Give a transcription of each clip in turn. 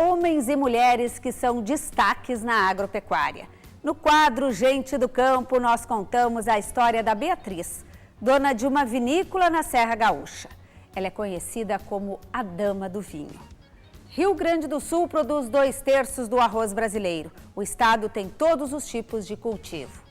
homens e mulheres que são destaques na agropecuária. No quadro Gente do Campo, nós contamos a história da Beatriz, dona de uma vinícola na Serra Gaúcha. Ela é conhecida como a Dama do Vinho. Rio Grande do Sul produz 2/3 do arroz brasileiro. O estado tem todos os tipos de cultivo.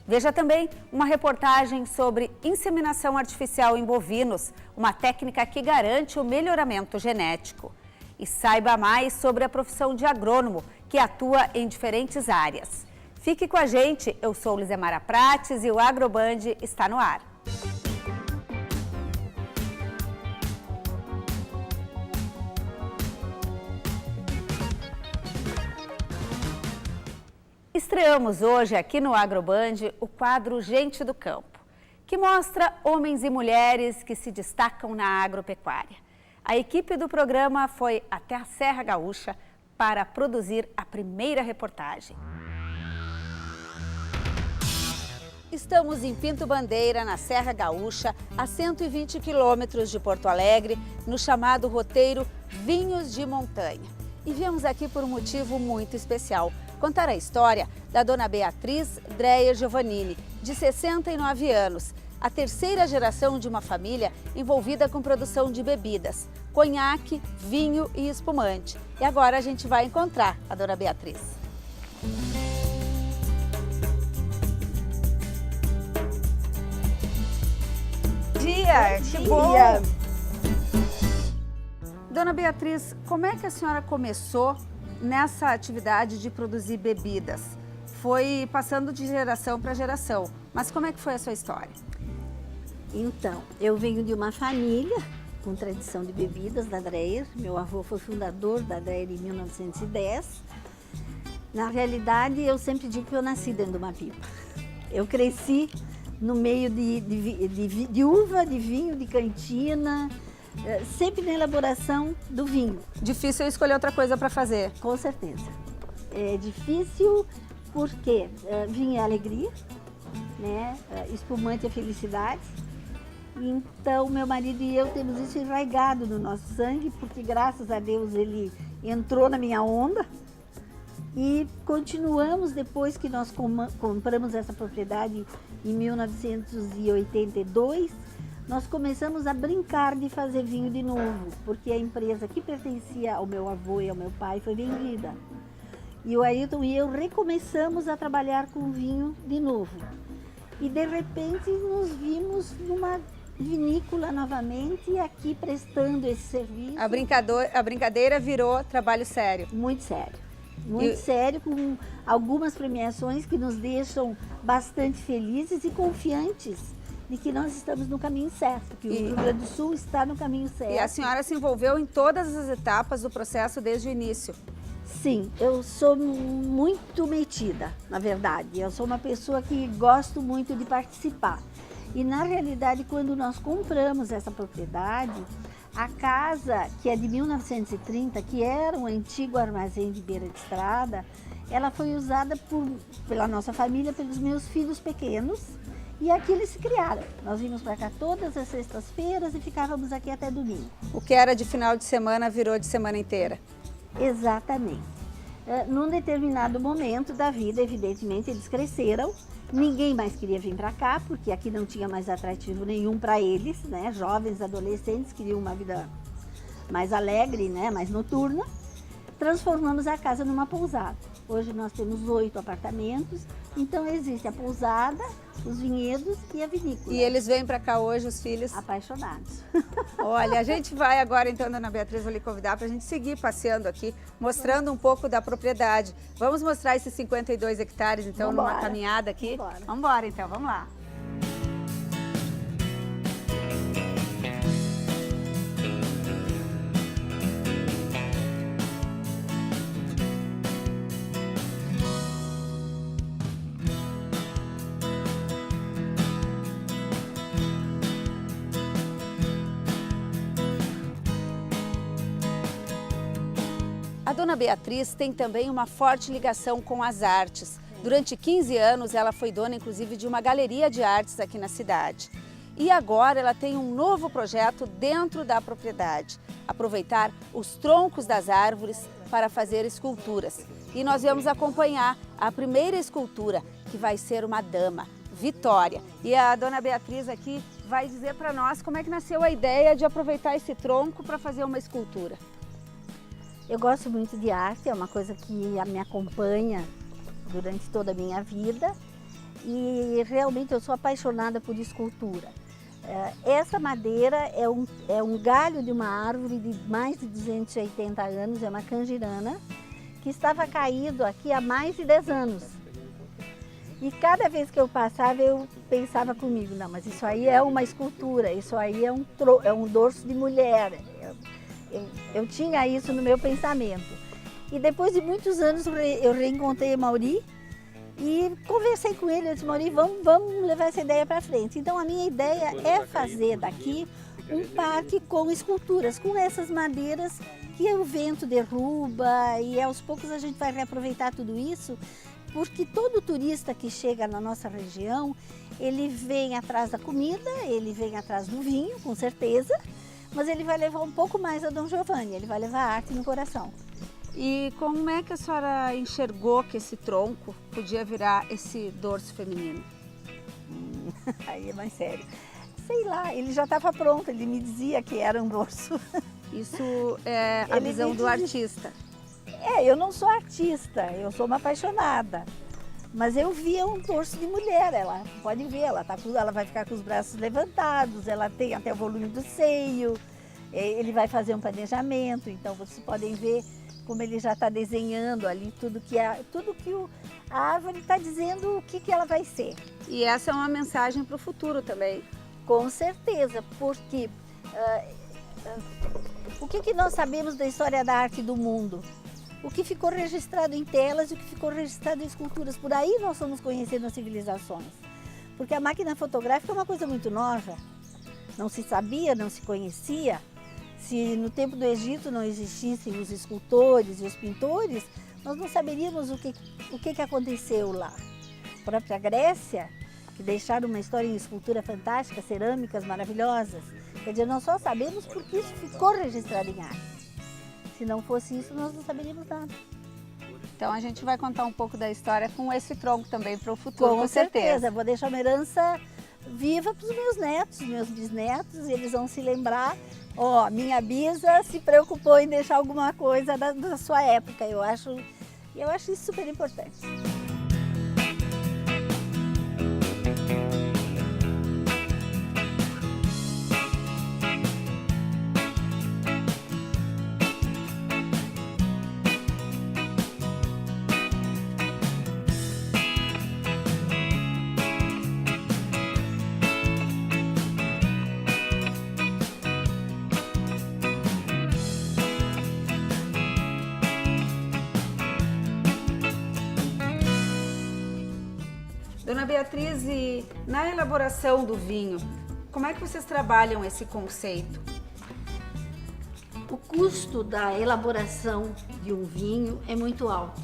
Veja também uma reportagem sobre inseminação artificial em bovinos, uma técnica que garante o melhoramento genético. E saiba mais sobre a profissão de agrônomo, que atua em diferentes áreas. Fique com a gente, eu sou Lizemara Prates e o Agroband está no ar. Estreamos hoje aqui no Agroband o quadro Gente do Campo, que mostra homens e mulheres que se destacam na agropecuária. A equipe do programa foi até a Serra Gaúcha para produzir a primeira reportagem. Estamos em Pinto Bandeira, na Serra Gaúcha, a 120 quilômetros de Porto Alegre, no chamado roteiro Vinhos de Montanha. E viemos aqui por um motivo muito especial, contar a história da dona Beatriz Dreyer Giovannini, de 69 anos, a terceira geração de uma família envolvida com produção de bebidas, conhaque, vinho e espumante. E agora a gente vai encontrar a dona Beatriz. Que bom! Dona Beatriz, como é que a senhora começou nessa atividade de produzir bebidas? Foi passando de geração para geração, mas como é que foi a sua história? Então, eu venho de uma família com tradição de bebidas da Dreyer. Meu avô foi fundador da Dreyer em 1910. Na realidade, eu sempre digo que eu nasci dentro de uma pipa. Eu cresci no meio de uva, de vinho, de cantina, sempre na elaboração do vinho. Difícil escolher outra coisa para fazer? Com certeza. É difícil porque vinho é alegria, né? Espumante é felicidade. Então, meu marido e eu temos isso enraizado no nosso sangue, porque graças a Deus ele entrou na minha onda. E continuamos depois que nós compramos essa propriedade em 1982, nós começamos a brincar de fazer vinho de novo, porque a empresa que pertencia ao meu avô e ao meu pai foi vendida. E o Ailton e eu recomeçamos a trabalhar com vinho de novo. E de repente nos vimos numa vinícola novamente, aqui prestando esse serviço. A brincadeira virou trabalho sério. Muito sério. Muito sério, com algumas premiações que nos deixam bastante felizes e confiantes de que nós estamos no caminho certo, que o Rio Grande do Sul está no caminho certo. E a senhora se envolveu em todas as etapas do processo desde o início? Sim, eu sou muito metida, na verdade. Eu sou uma pessoa que gosto muito de participar. E na realidade, quando nós compramos essa propriedade, a casa, que é de 1930, que era um antigo armazém de beira de estrada, ela foi usada pela nossa família, pelos meus filhos pequenos, e aqui eles se criaram. Nós vimos para cá todas as sextas-feiras e ficávamos aqui até domingo. O que era de final de semana virou de semana inteira? Exatamente. Num determinado momento da vida, evidentemente, eles cresceram. Ninguém mais queria vir para cá, porque aqui não tinha mais atrativo nenhum para eles, né? Jovens, adolescentes queriam uma vida mais alegre, né? Mais noturna. Transformamos a casa numa pousada. Hoje nós temos 8 apartamentos, então existe a pousada, os vinhedos e a vinícola. E eles vêm para cá hoje, os filhos? Apaixonados. Olha, a gente vai agora então, dona Beatriz, vou lhe convidar para a gente seguir passeando aqui, mostrando um pouco da propriedade. Vamos mostrar esses 52 hectares então, Vambora. Numa caminhada aqui? Vambora. Vamos embora então, vamos lá. A dona Beatriz tem também uma forte ligação com as artes. Durante 15 anos, ela foi dona, inclusive, de uma galeria de artes aqui na cidade. E agora ela tem um novo projeto dentro da propriedade, aproveitar os troncos das árvores para fazer esculturas. E nós vamos acompanhar a primeira escultura, que vai ser uma dama, Vitória. E a dona Beatriz aqui vai dizer para nós como é que nasceu a ideia de aproveitar esse tronco para fazer uma escultura. Eu gosto muito de arte, é uma coisa que me acompanha durante toda a minha vida e realmente eu sou apaixonada por escultura. Essa madeira é um galho de uma árvore de mais de 280 anos, é uma cangirana, que estava caído aqui há mais de 10 anos. E cada vez que eu passava, eu pensava comigo, não, mas isso aí é uma escultura, isso aí é um dorso de mulher. Eu tinha isso no meu pensamento. E depois de muitos anos eu reencontrei Mauri e conversei com ele, eu disse, Mauri, vamos levar essa ideia para frente. Então a minha ideia é fazer daqui um parque com esculturas, com essas madeiras que o vento derruba e aos poucos a gente vai reaproveitar tudo isso, porque todo turista que chega na nossa região, ele vem atrás da comida, ele vem atrás do vinho, com certeza, mas ele vai levar um pouco mais a Dom Giovanni, ele vai levar a arte no coração. E como é que a senhora enxergou que esse tronco podia virar esse dorso feminino? Aí é mais sério. Sei lá, ele já estava pronto, ele me dizia que era um dorso. Isso é a visão do artista. Eu não sou artista, eu sou uma apaixonada. Mas eu via um dorso de mulher, ela pode ver, ela vai ficar com os braços levantados, ela tem até o volume do seio, ele vai fazer um planejamento, então vocês podem ver como ele já está desenhando ali tudo que a árvore está dizendo o que ela vai ser. E essa é uma mensagem para o futuro também. Com certeza, porque o que nós sabemos da história da arte do mundo? O que ficou registrado em telas e o que ficou registrado em esculturas. Por aí nós fomos conhecendo as civilizações. Porque a máquina fotográfica é uma coisa muito nova. Não se sabia, não se conhecia. Se no tempo do Egito não existissem os escultores e os pintores, nós não saberíamos o que aconteceu lá. A própria Grécia, que deixaram uma história em escultura fantástica, cerâmicas maravilhosas. Quer dizer, nós só sabemos porque isso ficou registrado em arte. Se não fosse isso, nós não saberíamos nada. Então a gente vai contar um pouco da história com esse tronco também para o futuro, com certeza. Vou deixar uma herança viva para os meus netos, meus bisnetos, e eles vão se lembrar, minha bisa se preocupou em deixar alguma coisa da sua época. Eu acho isso super importante. Dona Beatriz, e na elaboração do vinho, como é que vocês trabalham esse conceito? O custo da elaboração de um vinho é muito alto.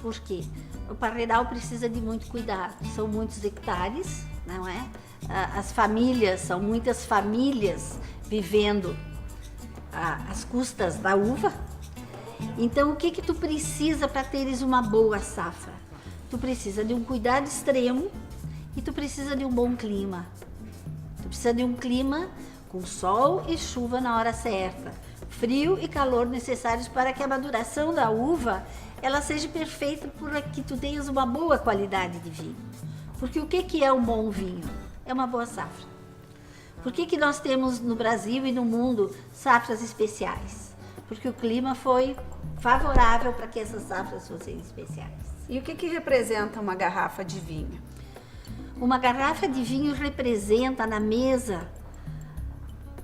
Por quê? O parreiral precisa de muito cuidado. São muitos hectares, não é? São muitas famílias vivendo às custas da uva. Então, o que tu precisa para teres uma boa safra? Tu precisa de um cuidado extremo e tu precisa de um bom clima. Tu precisa de um clima com sol e chuva na hora certa, frio e calor necessários para que a maduração da uva ela seja perfeita para que tu tenhas uma boa qualidade de vinho. Porque o que é um bom vinho? É uma boa safra. Por que nós temos no Brasil e no mundo safras especiais? Porque o clima foi favorável para que essas safras fossem especiais. E o que representa uma garrafa de vinho? Uma garrafa de vinho representa na mesa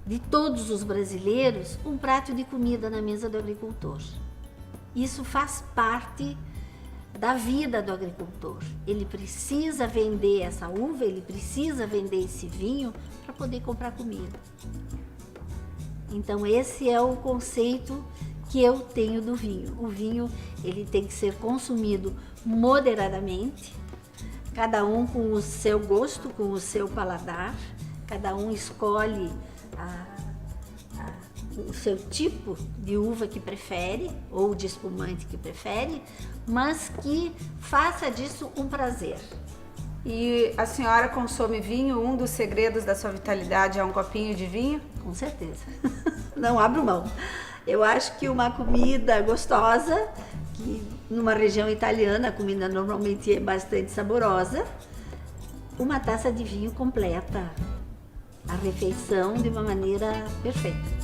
de todos os brasileiros um prato de comida na mesa do agricultor. Isso faz parte da vida do agricultor. Ele precisa vender essa uva, ele precisa vender esse vinho para poder comprar comida. Então esse é o conceito que eu tenho do vinho. O vinho ele tem que ser consumido moderadamente, cada um com o seu gosto, com o seu paladar, cada um escolhe o seu tipo de uva que prefere, ou de espumante que prefere, mas que faça disso um prazer. E a senhora consome vinho? Um dos segredos da sua vitalidade é um copinho de vinho? Com certeza. Não abro mão. Eu acho que uma comida gostosa, que numa região italiana a comida normalmente é bastante saborosa, uma taça de vinho completa a refeição de uma maneira perfeita.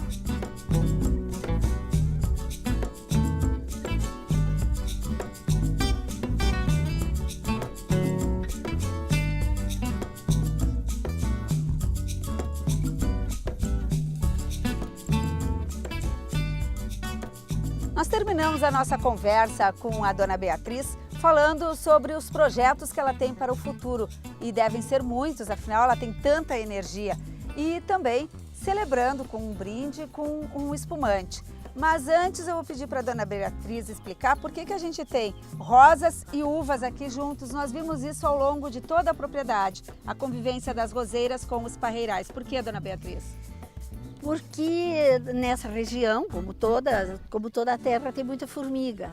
Nós terminamos a nossa conversa com a dona Beatriz falando sobre os projetos que ela tem para o futuro, e devem ser muitos, afinal ela tem tanta energia, e também celebrando com um brinde com um espumante. Mas antes eu vou pedir para a dona Beatriz explicar por que a gente tem rosas e uvas aqui juntos. Nós vimos isso ao longo de toda a propriedade, a convivência das roseiras com os parreirais. Por que, dona Beatriz? Porque nessa região, como toda a terra, tem muita formiga.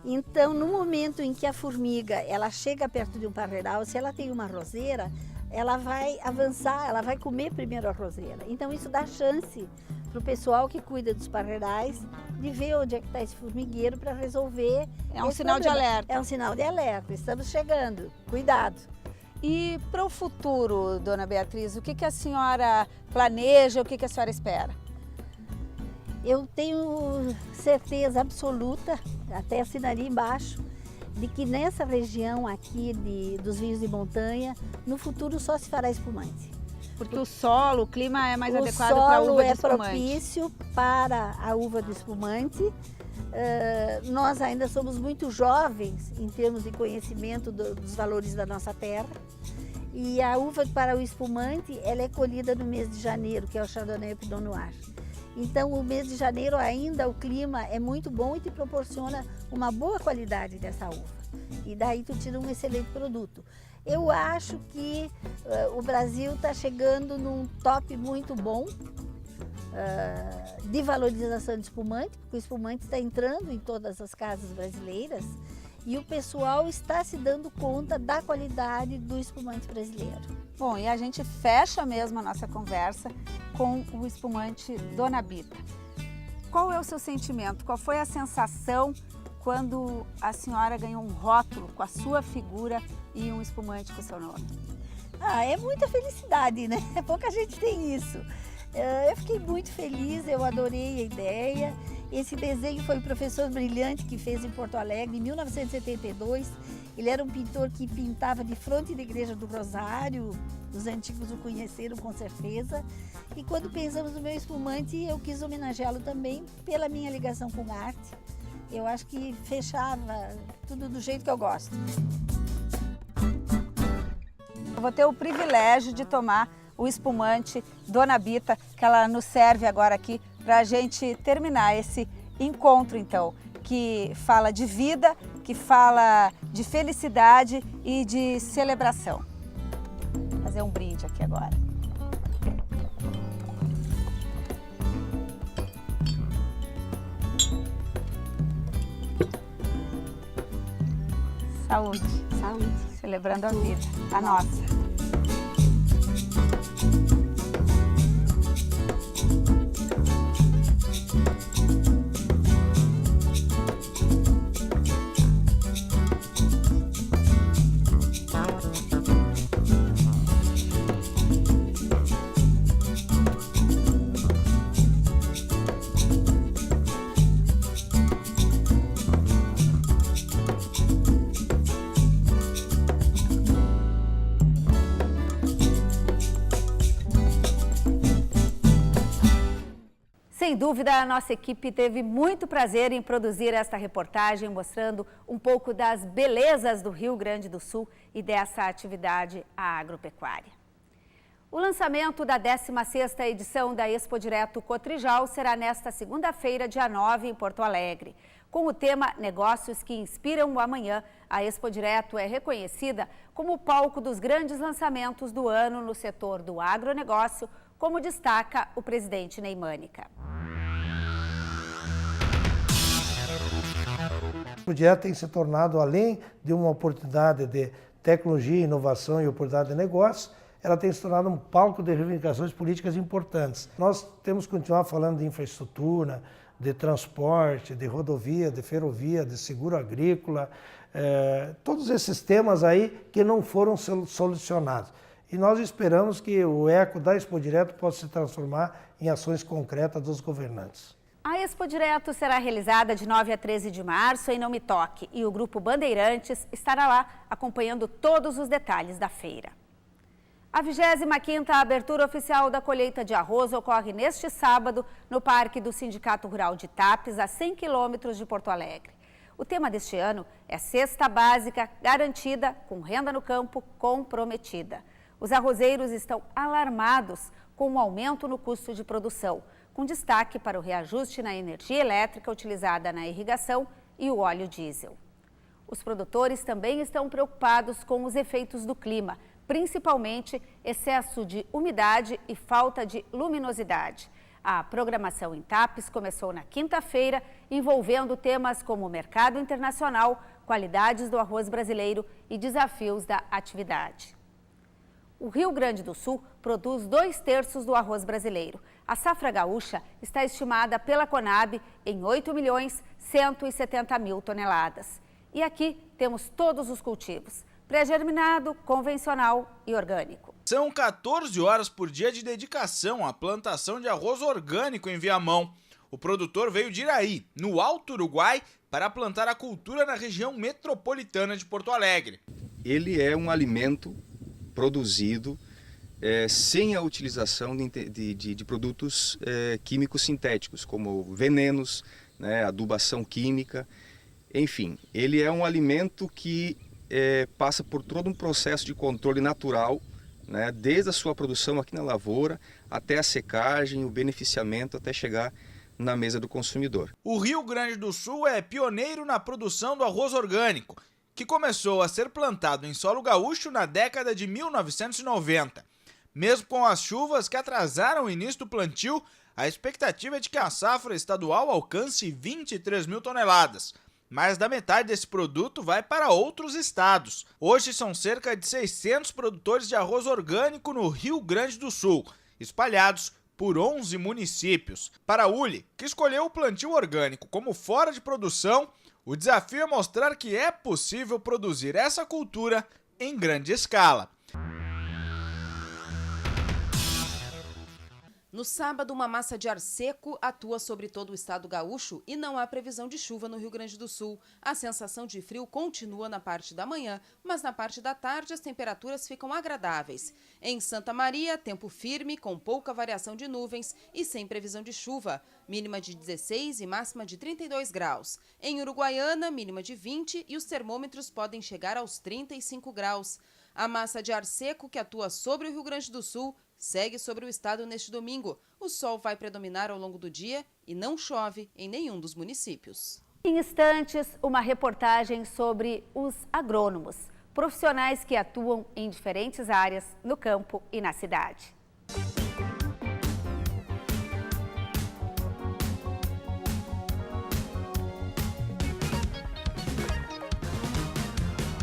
Então, no momento em que a formiga ela chega perto de um parreiral, se ela tem uma roseira, ela vai avançar, ela vai comer primeiro a roseira. Então, isso dá chance para o pessoal que cuida dos parreirais de ver onde é que está esse formigueiro para resolver. É um sinal de alerta. É um sinal de alerta, estamos chegando, cuidado. E para o futuro, dona Beatriz, o que a senhora planeja, o que a senhora espera? Eu tenho certeza absoluta, até assinaria embaixo, de que nessa região aqui dos vinhos de montanha, no futuro só se fará espumante. Porque o solo, o clima é mais adequado para a uva de espumante. O solo é propício para a uva do espumante. Nós ainda somos muito jovens em termos de conhecimento dos valores da nossa terra, e a uva para o espumante ela é colhida no mês de janeiro, que é o Chardonnay e o Pinot Noir. Então o mês de janeiro ainda o clima é muito bom e te proporciona uma boa qualidade dessa uva, e daí tu tira um excelente produto. Eu acho que o Brasil está chegando num top muito bom de valorização de espumante, porque o espumante está entrando em todas as casas brasileiras e o pessoal está se dando conta da qualidade do espumante brasileiro. Bom, e a gente fecha mesmo a nossa conversa com o espumante Dona Bita. Qual é o seu sentimento? Qual foi a sensação quando a senhora ganhou um rótulo com a sua figura e um espumante com o seu nome? É muita felicidade, né? Pouca gente tem isso. Eu fiquei muito feliz, eu adorei a ideia. Esse desenho foi o professor Brilhante que fez em Porto Alegre em 1972. Ele era um pintor que pintava de frente da Igreja do Rosário, os antigos o conheceram com certeza. E quando pensamos no meu espumante, eu quis homenageá-lo também pela minha ligação com a arte. Eu acho que fechava tudo do jeito que eu gosto. Eu vou ter o privilégio de tomar o espumante Dona Bita, que ela nos serve agora aqui para a gente terminar esse encontro, então, que fala de vida, que fala de felicidade e de celebração. Vou fazer um brinde aqui agora. Saúde. Saúde. Celebrando a vida, a nossa. Sem dúvida, a nossa equipe teve muito prazer em produzir esta reportagem mostrando um pouco das belezas do Rio Grande do Sul e dessa atividade agropecuária. O lançamento da 16ª edição da Expo Direto Cotrijal será nesta segunda-feira, dia 9, em Porto Alegre. Com o tema Negócios que Inspiram o Amanhã, a Expo Direto é reconhecida como o palco dos grandes lançamentos do ano no setor do agronegócio, como destaca o presidente Ney Mânica. A Expo Direto tem se tornado, além de uma oportunidade de tecnologia, inovação e oportunidade de negócio, ela tem se tornado um palco de reivindicações políticas importantes. Nós temos que continuar falando de infraestrutura, de transporte, de rodovia, de ferrovia, de seguro agrícola, todos esses temas aí que não foram solucionados. E nós esperamos que o eco da Expo Direto possa se transformar em ações concretas dos governantes. A Expo Direto será realizada de 9 a 13 de março em Não Me Toque e o Grupo Bandeirantes estará lá acompanhando todos os detalhes da feira. A 25ª abertura oficial da colheita de arroz ocorre neste sábado no Parque do Sindicato Rural de Tapes, a 100 quilômetros de Porto Alegre. O tema deste ano é Cesta Básica Garantida com Renda no Campo Comprometida. Os arrozeiros estão alarmados com o aumento no custo de produção, com destaque para o reajuste na energia elétrica utilizada na irrigação e o óleo diesel. Os produtores também estão preocupados com os efeitos do clima, principalmente excesso de umidade e falta de luminosidade. A programação em Tapes começou na quinta-feira, envolvendo temas como mercado internacional, qualidades do arroz brasileiro e desafios da atividade. O Rio Grande do Sul produz 2/3 do arroz brasileiro. A safra gaúcha está estimada pela Conab em 8.170.000 toneladas. E aqui temos todos os cultivos: pré-germinado, convencional e orgânico. São 14 horas por dia de dedicação à plantação de arroz orgânico em Viamão. O produtor veio de Iraí, no Alto Uruguai, para plantar a cultura na região metropolitana de Porto Alegre. Ele é um alimento produzido sem a utilização de produtos químicos sintéticos, como venenos, né, adubação química, enfim. Ele é um alimento que passa por todo um processo de controle natural, né, desde a sua produção aqui na lavoura, até a secagem, o beneficiamento, até chegar na mesa do consumidor. O Rio Grande do Sul é pioneiro na produção do arroz orgânico, que começou a ser plantado em solo gaúcho na década de 1990. Mesmo com as chuvas que atrasaram o início do plantio, a expectativa é de que a safra estadual alcance 23.000 toneladas. Mais da metade desse produto vai para outros estados. Hoje são cerca de 600 produtores de arroz orgânico no Rio Grande do Sul, espalhados por 11 municípios. Para a Uli, que escolheu o plantio orgânico como fora de produção, o desafio é mostrar que é possível produzir essa cultura em grande escala. No sábado, uma massa de ar seco atua sobre todo o estado gaúcho e não há previsão de chuva no Rio Grande do Sul. A sensação de frio continua na parte da manhã, mas na parte da tarde as temperaturas ficam agradáveis. Em Santa Maria, tempo firme, com pouca variação de nuvens e sem previsão de chuva. Mínima de 16 e máxima de 32 graus. Em Uruguaiana, mínima de 20 e os termômetros podem chegar aos 35 graus. A massa de ar seco que atua sobre o Rio Grande do Sul segue sobre o estado neste domingo. O sol vai predominar ao longo do dia e não chove em nenhum dos municípios. Em instantes, uma reportagem sobre os agrônomos, profissionais que atuam em diferentes áreas no campo e na cidade.